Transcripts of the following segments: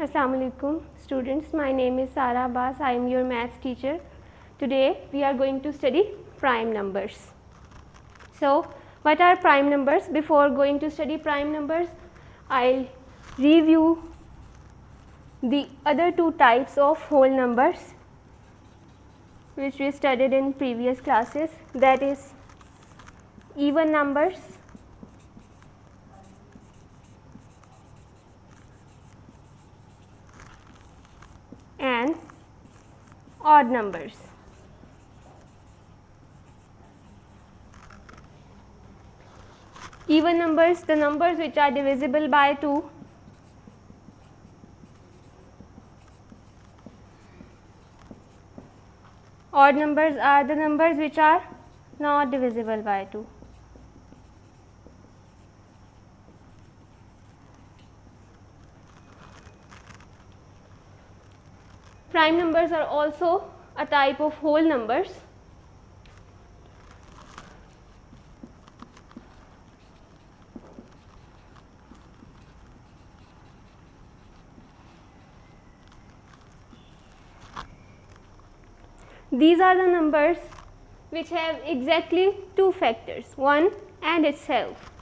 Assalamu alaikum students, my name is Sara Abbas. I am your maths teacher. Today we are going to study prime numbers. So what are prime numbers? Before going to study prime numbers, I'll review the other two types of whole numbers which we studied in previous classes, that is even numbers and odd numbers. Even numbers, the numbers which are divisible by 2. Odd numbers are the numbers which are not divisible by 2. Prime numbers are also a type of whole numbers. These are the numbers which have exactly two factors, 1 and itself.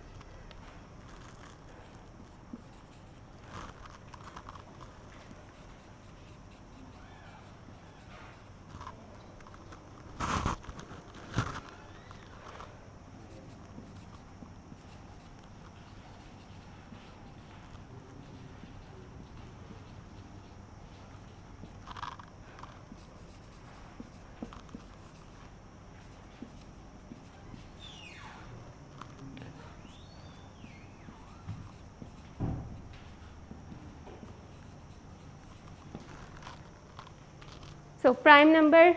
So prime numbers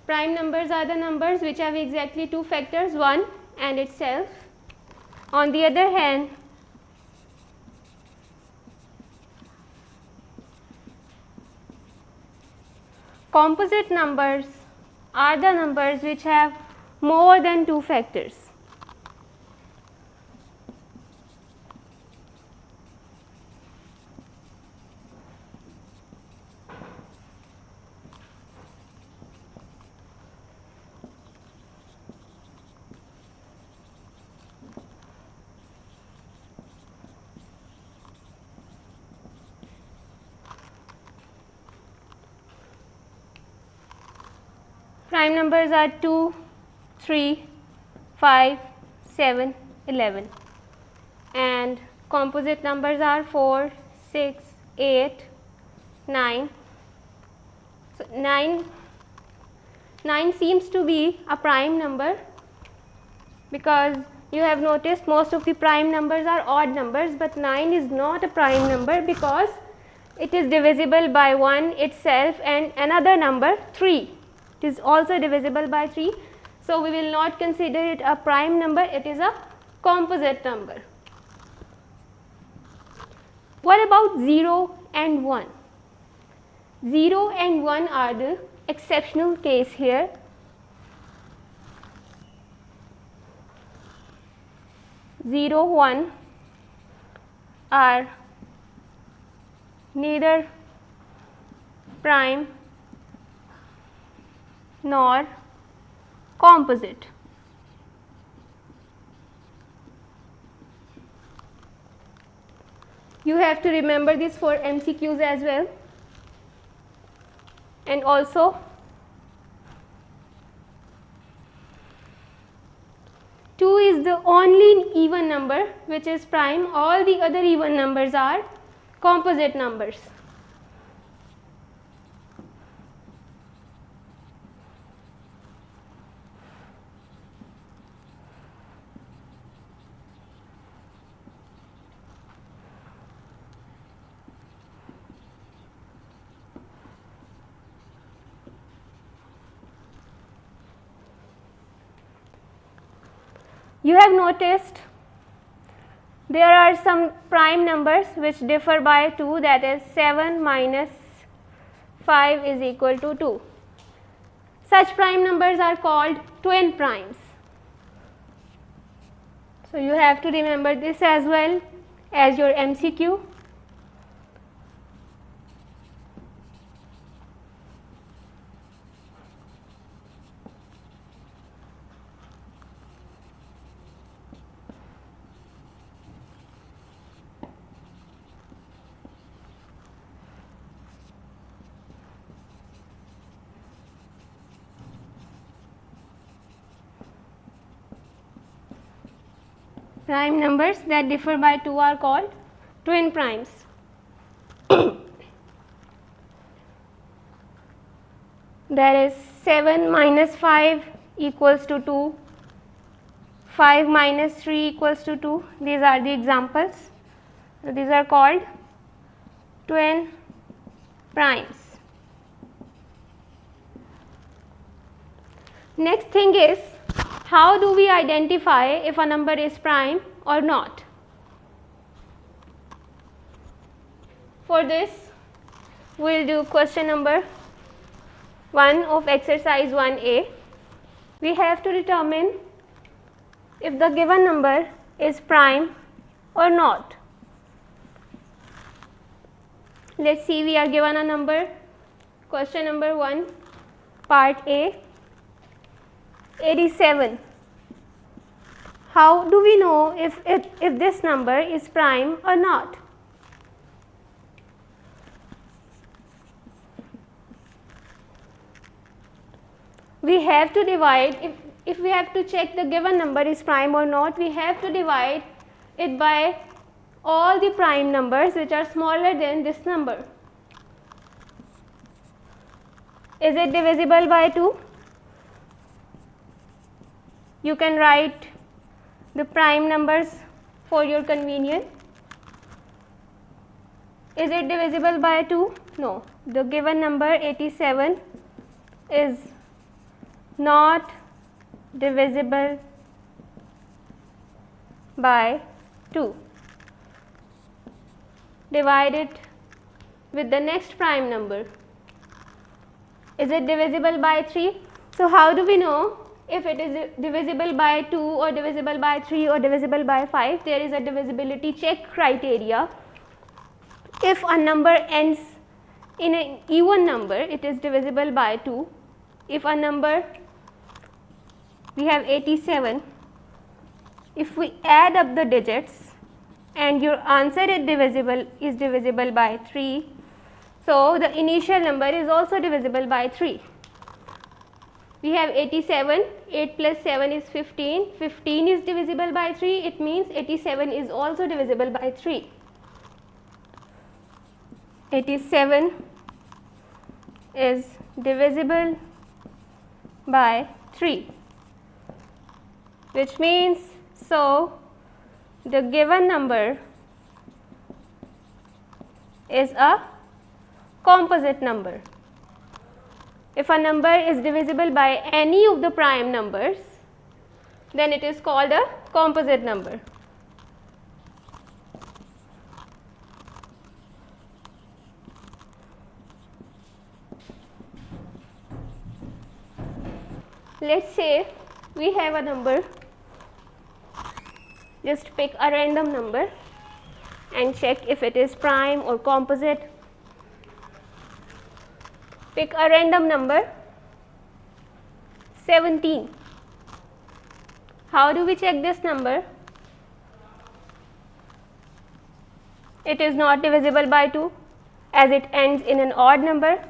are the numbers which have exactly two factors, 1 and itself. On the other hand, composite numbers are the numbers which have more than two factors. Prime numbers are 2, 3, 5, 7, 11, and composite numbers are 4, 6, 8, 9. So 9 seems to be a prime number, because you have noticed most of the prime numbers are odd numbers, but 9 is not a prime number because it is divisible by 1 itself and another number 3. It is also divisible by 3. So we will not consider it a prime number, it is a composite number. What about 0 and 1? 0 and 1 are the exceptional case here. Zero, 1 are neither prime nor composite. You have to remember this for MCQs as well. And also 2 is the only even number which is prime. All the other even numbers are composite numbers. You have noticed there are some prime numbers which differ by 2, that is 7 minus 5 is equal to 2. Such prime numbers are called twin primes. So you have to remember this as well as your MCQ. Prime numbers that differ by 2 are called twin primes. That is 7 minus 5 equals to 2, 5 minus 3 equals to 2. These are the examples. So, these are called twin primes. Next thing is, how do we identify if a number is prime or not? For this, we will do question number 1 of exercise 1A. We have to determine if the given number is prime or not. Let us see, we are given a number, question number 1, part A, 87. How do we know if this number is prime or not? We have to divide, if we have to check the given number is prime or not, we have to divide it by all the prime numbers which are smaller than this number. Is it divisible by 2? You can write the prime numbers for your convenience. Is it divisible by 2? No. The given number 87 is not divisible by 2. Divide it with the next prime number. Is it divisible by 3? So, how do we know if it is divisible by 2 or divisible by 3 or divisible by 5? There is a divisibility check criteria. If a number ends in an even number, it is divisible by 2. If a number, we have 87, if we add up the digits and your answer is divisible by 3, so the initial number is also divisible by 3. We have 87, 8 plus 7 is 15, 15 is divisible by 3, it means 87 is also divisible by 3. 87 is divisible by 3, which means, so the given number is a composite number. If a number is divisible by any of the prime numbers, then it is called a composite number. Let us say we have a number, just pick a random number and check if it is prime or composite. Pick a random number, 17. How do we check this number? It is not divisible by 2 as it ends in an odd number.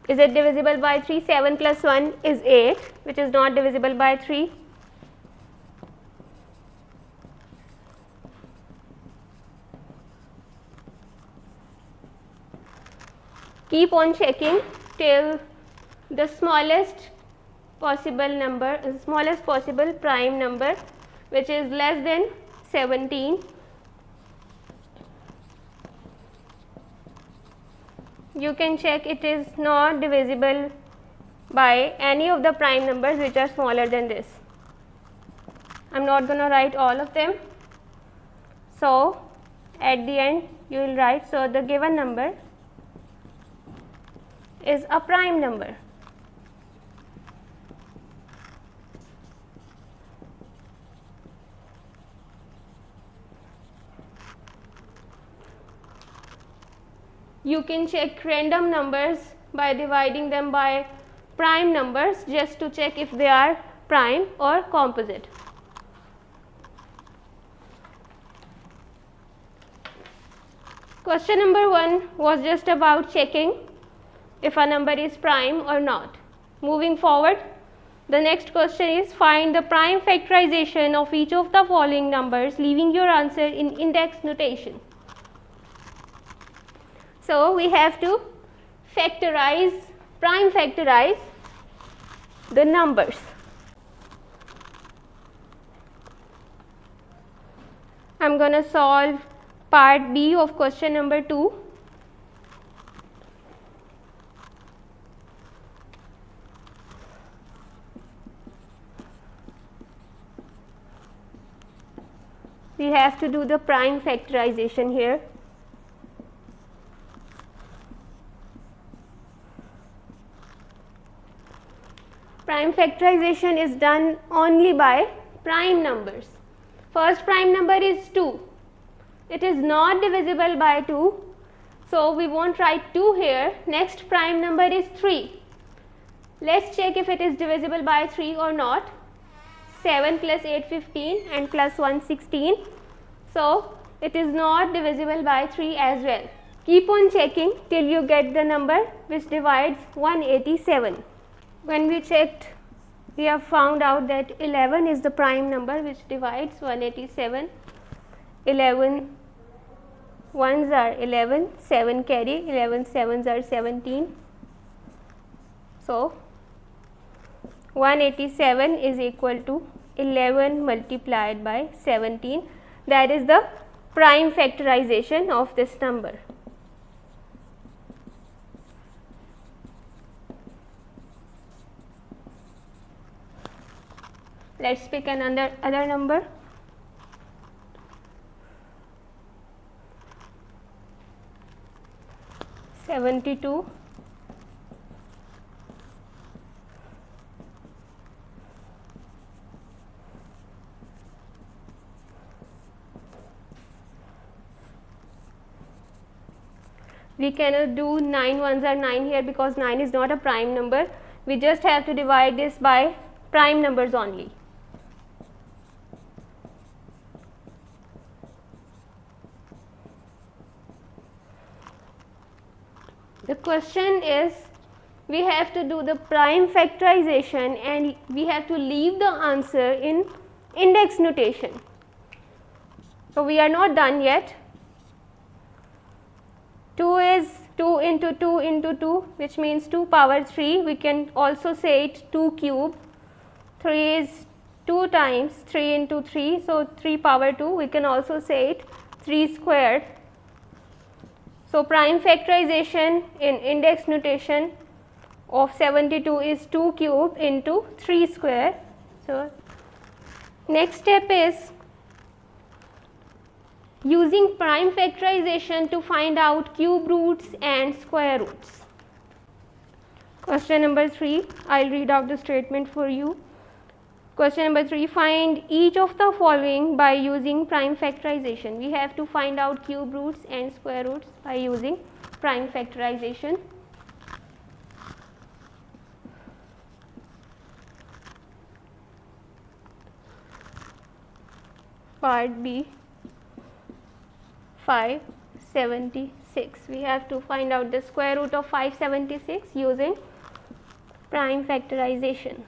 Is it divisible by 3? 7 plus 1 is 8, which is not divisible by 3. Keep on checking till the smallest possible number, smallest possible prime number, which is less than 17. You can check it is not divisible by any of the prime numbers which are smaller than this. I am not going to write all of them. So, at the end you will write, so the given number is a prime number. You can check random numbers by dividing them by prime numbers just to check if they are prime or composite. Question number 1 was just about checking if a number is prime or not. Moving forward, the next question is find the prime factorization of each of the following numbers, leaving your answer in index notation. So we have to prime factorize the numbers. I am going to solve part B of question number 2. We have to do the prime factorization here. Prime factorization is done only by prime numbers. First prime number is 2. It is not divisible by 2. So we won't write 2 here. Next prime number is 3. Let's check if it is divisible by 3 or not. 7 plus 8 15 and plus 1 16. So it is not divisible by 3 as well. Keep on checking till you get the number which divides 187. When we checked, we have found out that 11 is the prime number which divides 187. 11 ones are 11, 7 carry, 11 sevens are 17. So 187 is equal to 11 multiplied by 17. That is the prime factorization of this number. Let's pick another number. $72. We cannot do 9 ones are 9 here because 9 is not a prime number. We just have to divide this by prime numbers only. The question is, we have to do the prime factorization and we have to leave the answer in index notation. So we are not done yet. 2 is 2 into 2 into 2, which means 2 power 3. We can also say it 2 cube. 3 is 2 times 3 into 3, so 3 power 2. We can also say it 3 squared. So prime factorization in index notation of 72 is 2 cube into 3 square. So next step is using prime factorization to find out cube roots and square roots. Question number 3, I will read out the statement for you. Question number 3, find each of the following by using prime factorization. We have to find out cube roots and square roots by using prime factorization. Part B, 576. We have to find out the square root of 576 using prime factorization.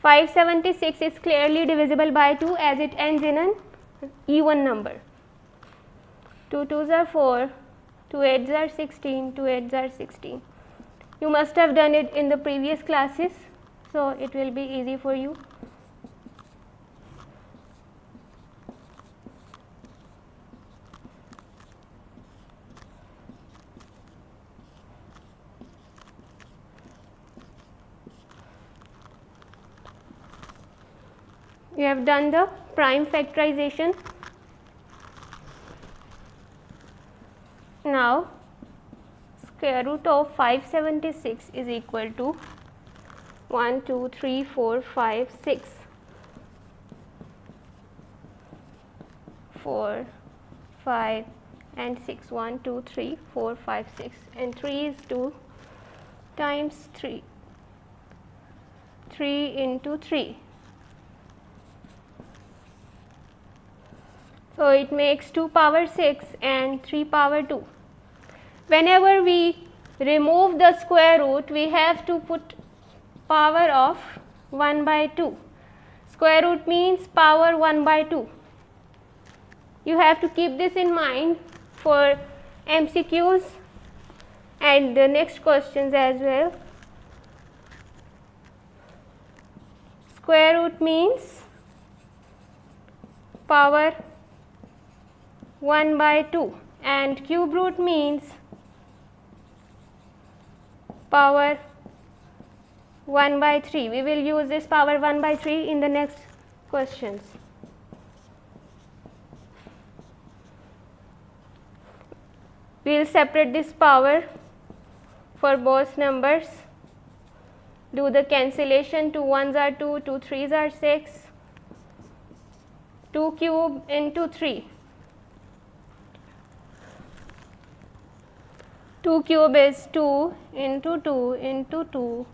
576 is clearly divisible by 2 as it ends in an even number. 2 2s are 4, 2 8s are 16, 2 8s are 16. You must have done it in the previous classes, so it will be easy for you. We have done the prime factorization. Now square root of 576 is equal to 1 2 3 4 5 6. 4 5 and 6, 1 2 3 4 5 6, and 3 is 2 times 3, 3 into 3. So it makes 2 power 6 and 3 power 2. Whenever we remove the square root, we have to put power of 1 by 2. Square root means power 1 by 2. You have to keep this in mind for MCQs and the next questions as well. Square root means power 1 by 2 and cube root means power 1 by 3. We will use this power 1 by 3 in the next questions. We will separate this power for both numbers. Do the cancellation. 2 1s are 2, 2 3s are 6. 2 cube into 3. 2 cube is 2 into 2 into 2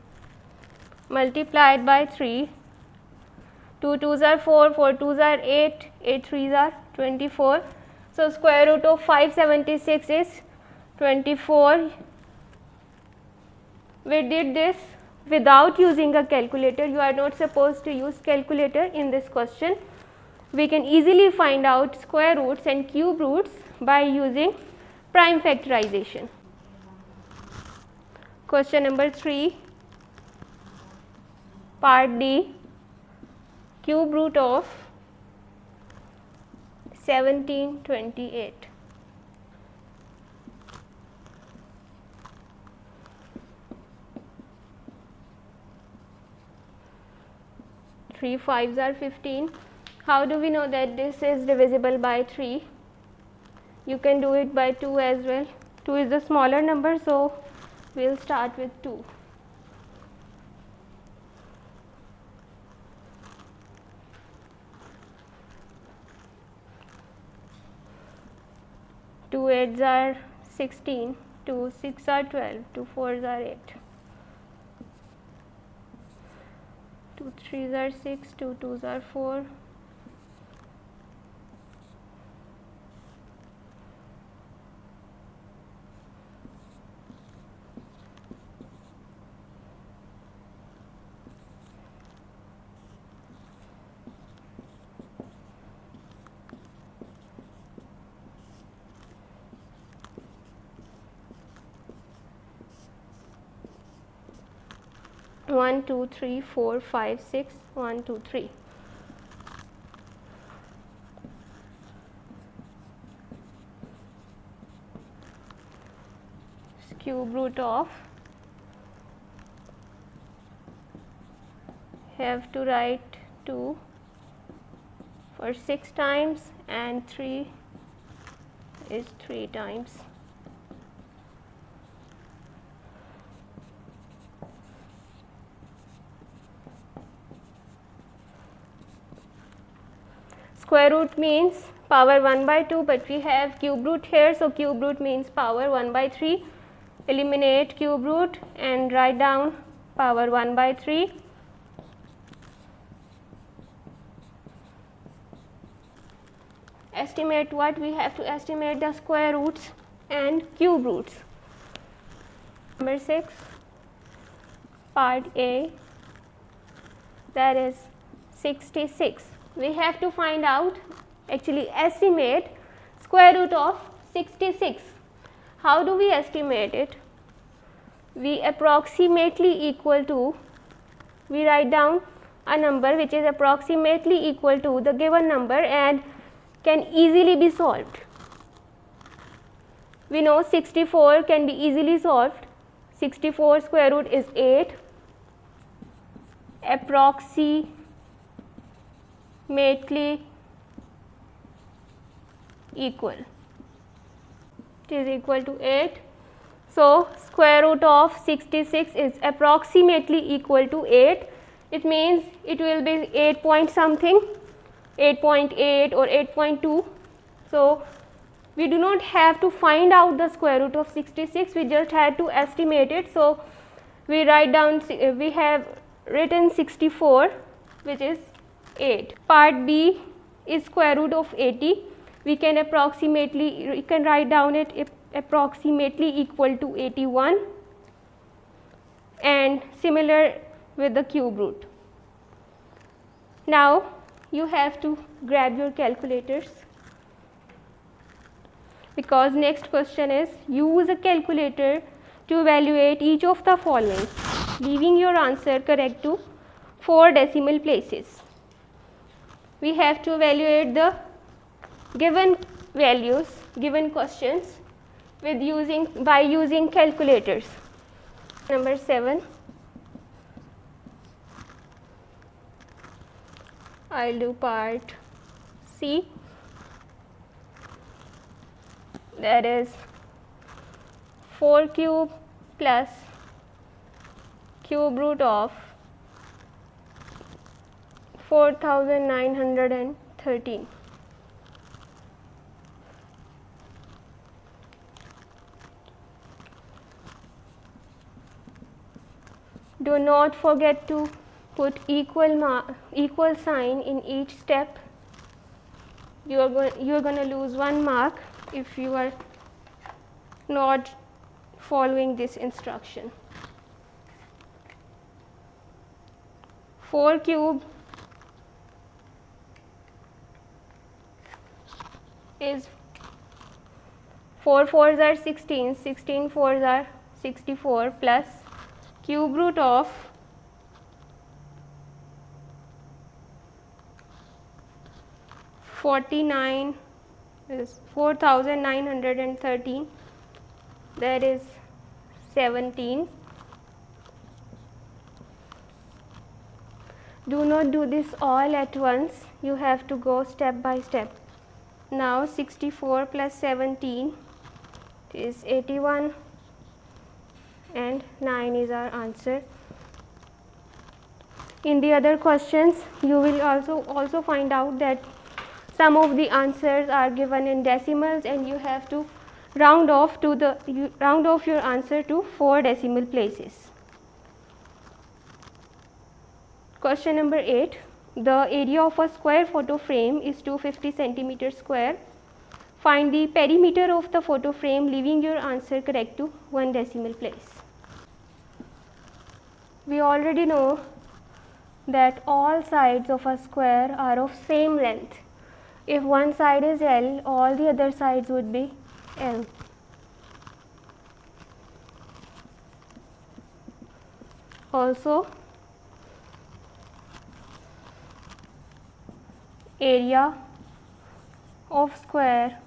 multiplied by 3. 2 2s are 4, 4 2s are 8, 8 3s are 24. So square root of 576 is 24. We did this without using a calculator. You are not supposed to use calculator in this question. We can easily find out square roots and cube roots by using prime factorization. Question number 3, part D, cube root of 1728. Three 5s are 15. How do we know that this is divisible by 3? You can do it by 2 as well. 2 is the smaller number, so we will start with 2. Two 8s are 16, 2 6 are 12, 2 4s are 8. 2 3s are 6, 2 2s are 4. One, 2, 3, 4, 5, 6, 1, 2, 3. Cube root of, have to write 2 for 6 times and 3 is 3 times. Square root means power 1 by 2, but we have cube root here, so cube root means power 1 by 3. Eliminate cube root and write down power 1 by 3. Estimate what? We have to estimate the square roots and cube roots. Number 6, part A, that is 66. We have to find out, actually estimate square root of 66. How do we estimate it? We approximately equal to, we write down a number which is approximately equal to the given number and can easily be solved. We know 64 can be easily solved. 64 square root is 8. Approximately equal, it is equal to 8. So square root of 66 is approximately equal to 8. It means it will be 8 point something, 8.8 or 8.2. So we do not have to find out the square root of 66, we just had to estimate it. So we write down, we have written 64, which is 8. Part B is square root of 80. we can write down it approximately equal to 81, and similar with the cube root. Now you have to grab your calculators, because next question is use a calculator to evaluate each of the following, leaving your answer correct to 4 decimal places. We have to evaluate the given values, given questions by using calculators. Number 7, I'll do part C, that is 4 cube plus cube root of 4913. Do not forget to put equal sign in each step. You are going to lose 1 mark if you are not following this instruction. 4 cube is 4 4s are 16, 16 4s are 64, plus cube root of 49 is 4913, that is 17. Do not do this all at once, you have to go step by step. Now 64 plus 17 is 81, and 9 is our answer. In the other questions you will also find out that some of the answers are given in decimals, and you have to round off your answer to 4 decimal places. Question number 8. The area of a square photo frame is 250 centimeters square. Find the perimeter of the photo frame, leaving your answer correct to 1 decimal place. We already know that all sides of a square are of same length. If one side is L, all the other sides would be L. Also, area of square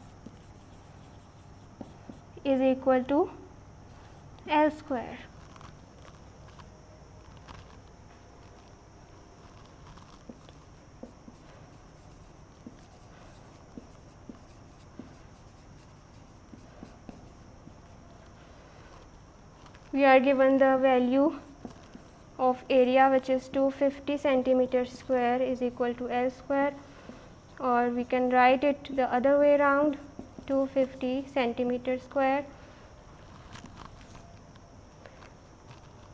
is equal to L square. We are given the value of area, which is 250 centimeters square is equal to L square, or we can write it the other way around, 250 centimeters square.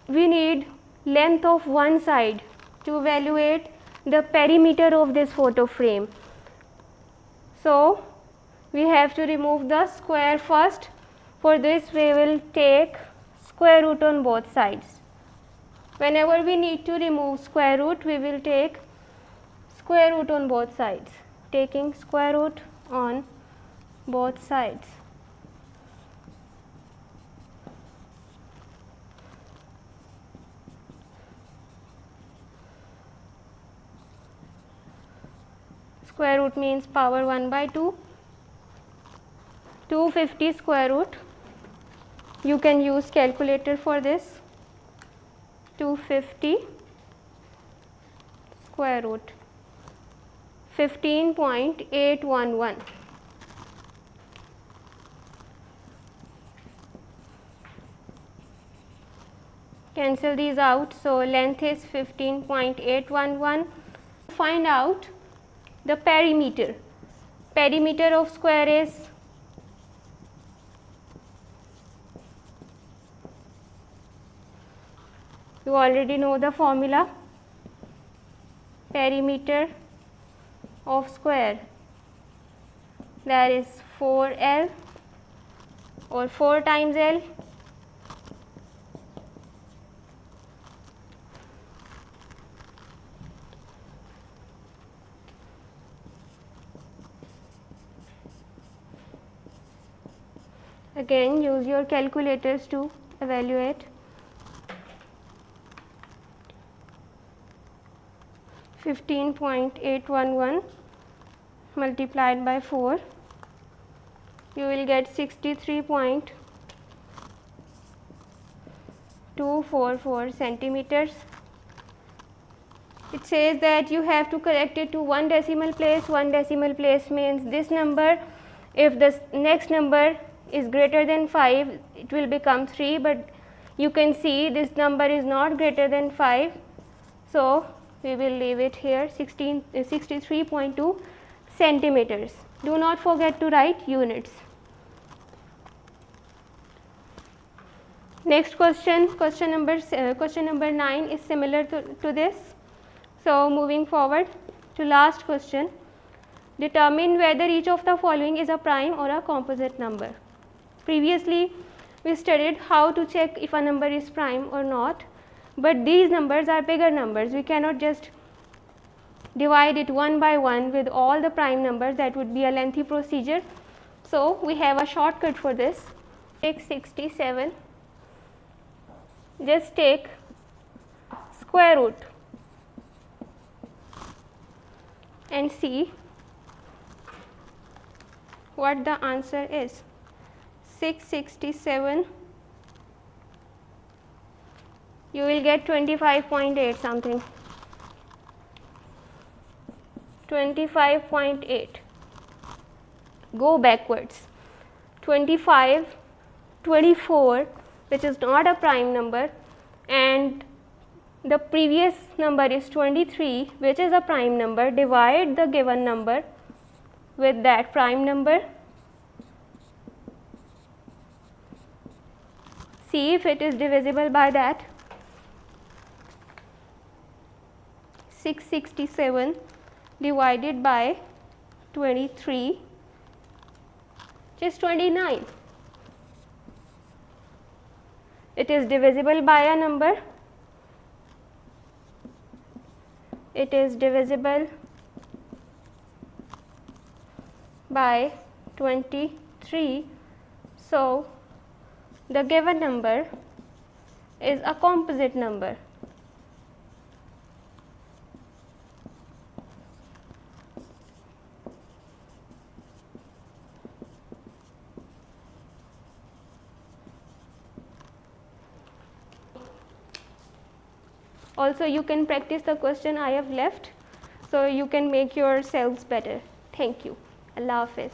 We need length of one side to evaluate the perimeter of this photo frame. So we have to remove the square first. For this we will take square root on both sides. Whenever we need to remove square root, we will take square root on both sides, taking square root on both sides. Square root means power 1 by 2. 250 square root. You can use calculator for this. 250 square root 15.811. Cancel these out, so length is 15.811. Find out the perimeter. Perimeter of square is you already know the formula. Perimeter of square that is 4L or 4 times L. Again, use your calculators to evaluate. 15.811 multiplied by 4, you will get 63.244 centimeters. It says that you have to correct it to one decimal place. One decimal place means this number. If the next number is greater than 5, it will become 3, but you can see this number is not greater than 5. So, we will leave it here 63.2 centimeters. Do not forget to write units. Next question, question number 9 is similar to this. So, moving forward to last question, determine whether each of the following is a prime or a composite number. Previously, we studied how to check if a number is prime or not, but these numbers are bigger numbers. We cannot just divide it one by one with all the prime numbers. That would be a lengthy procedure. So, we have a shortcut for this. Take 67, just take square root and see what the answer is. 667, you will get 25.8 something. 25.8. Go backwards. 25, 24, which is not a prime number, and the previous number is 23, which is a prime number. Divide the given number with that prime number. See if it is divisible by that. 667 divided by 23, just 29. It is divisible by a number. It is divisible by 23. So, the given number is a composite number. Also, you can practice the question I have left, so you can make yourselves better. Thank you. Allah Hafiz.